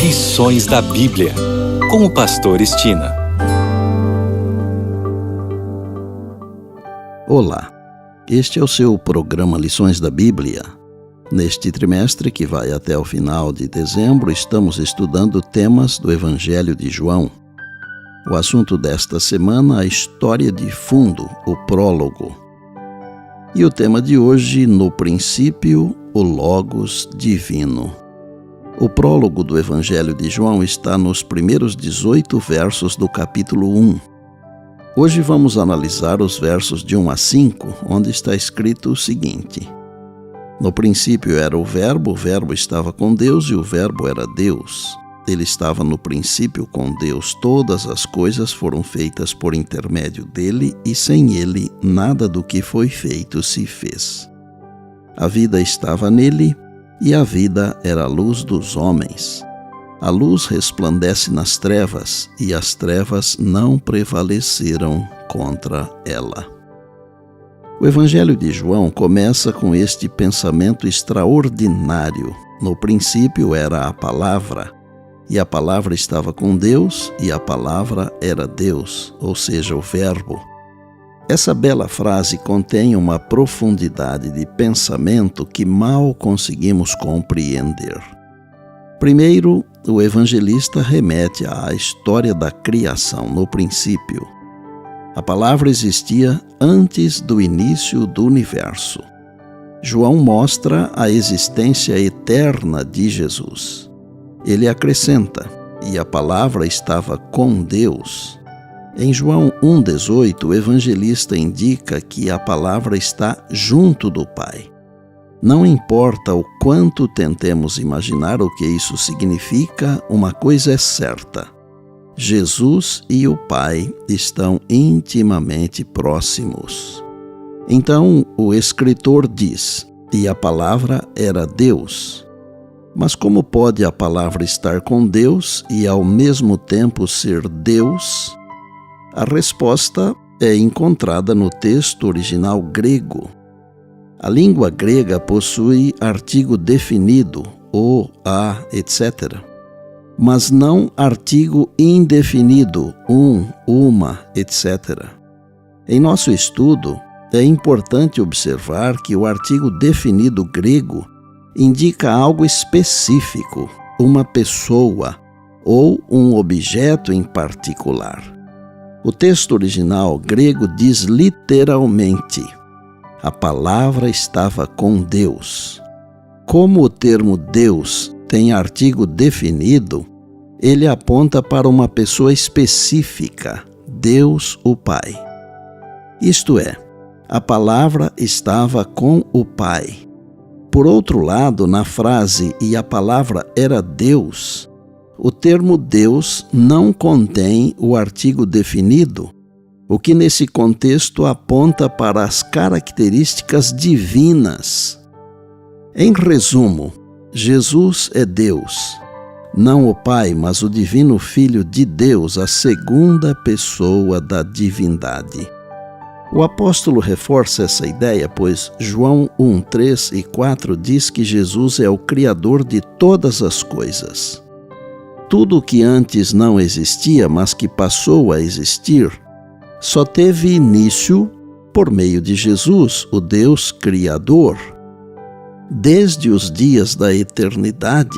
Lições da Bíblia, com o pastor Estina. Olá, este é o seu programa Lições da Bíblia. Neste trimestre, que vai até o final de dezembro, estamos estudando temas do Evangelho de João. O assunto desta semana, a história de fundo, o prólogo. E o tema de hoje, no princípio, o Logos divino. O prólogo do Evangelho de João está nos primeiros 18 versos do capítulo 1. Hoje vamos analisar os versos de 1 a 5, onde está escrito o seguinte: No princípio era o Verbo estava com Deus e o Verbo era Deus. Ele estava no princípio com Deus. Todas as coisas foram feitas por intermédio dele e sem ele nada do que foi feito se fez. A vida estava nele e a vida era a luz dos homens. A luz resplandece nas trevas e as trevas não prevaleceram contra ela. O Evangelho de João começa com este pensamento extraordinário. No princípio era a palavra, e a palavra estava com Deus, e a palavra era Deus, ou seja, o Verbo. Essa bela frase contém uma profundidade de pensamento que mal conseguimos compreender. Primeiro, o evangelista remete à história da criação no princípio. A palavra existia antes do início do universo. João mostra a existência eterna de Jesus. Ele acrescenta: e a palavra estava com Deus. Em João 1,18, o evangelista indica que a palavra está junto do Pai. Não importa o quanto tentemos imaginar o que isso significa, uma coisa é certa: Jesus e o Pai estão intimamente próximos. Então, o escritor diz: e a palavra era Deus. Mas como pode a palavra estar com Deus e ao mesmo tempo ser Deus? A resposta é encontrada no texto original grego. A língua grega possui artigo definido, o, a, etc., mas não artigo indefinido, uma, etc. Em nosso estudo, é importante observar que o artigo definido grego indica algo específico, uma pessoa ou um objeto em particular. O texto original grego diz literalmente: a palavra estava com Deus. Como o termo Deus tem artigo definido, ele aponta para uma pessoa específica, Deus o Pai. Isto é, a palavra estava com o Pai. Por outro lado, na frase "e a palavra era Deus", o termo Deus não contém o artigo definido, o que nesse contexto aponta para as características divinas. Em resumo, Jesus é Deus, não o Pai, mas o divino Filho de Deus, a segunda pessoa da divindade. O apóstolo reforça essa ideia, pois João 1, 3 e 4 diz que Jesus é o Criador de todas as coisas. Tudo o que antes não existia, mas que passou a existir, só teve início por meio de Jesus, o Deus Criador. Desde os dias da eternidade,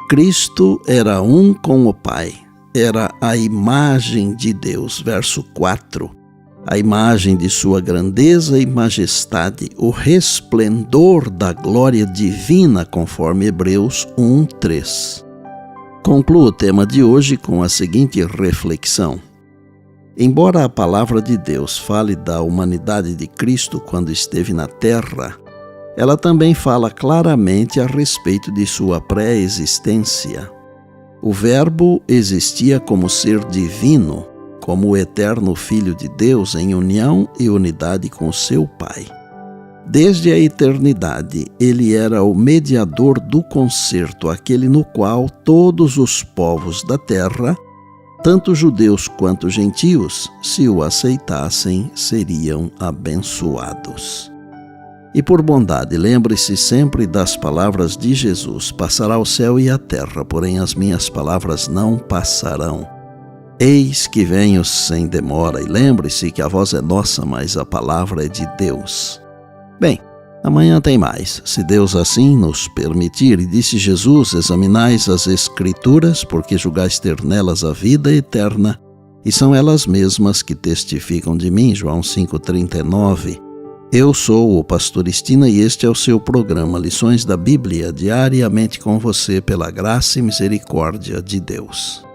Cristo era um com o Pai, era a imagem de Deus, verso 4. A imagem de sua grandeza e majestade, o resplendor da glória divina, conforme Hebreus 1, 3. Concluo o tema de hoje com a seguinte reflexão. Embora a palavra de Deus fale da humanidade de Cristo quando esteve na terra, ela também fala claramente a respeito de sua pré-existência. O Verbo existia como ser divino, como o eterno Filho de Deus em união e unidade com seu Pai. Desde a eternidade, ele era o mediador do concerto, aquele no qual todos os povos da terra, tanto judeus quanto gentios, se o aceitassem, seriam abençoados. E por bondade, lembre-se sempre das palavras de Jesus: passará o céu e a terra, porém as minhas palavras não passarão. Eis que venho sem demora. E lembre-se que a voz é nossa, mas a palavra é de Deus. Bem, amanhã tem mais, se Deus assim nos permitir. E disse Jesus: examinais as Escrituras, porque julgais ter nelas a vida eterna, e são elas mesmas que testificam de mim. João 5,39. Eu sou o pastor Estina e este é o seu programa Lições da Bíblia, diariamente com você pela graça e misericórdia de Deus.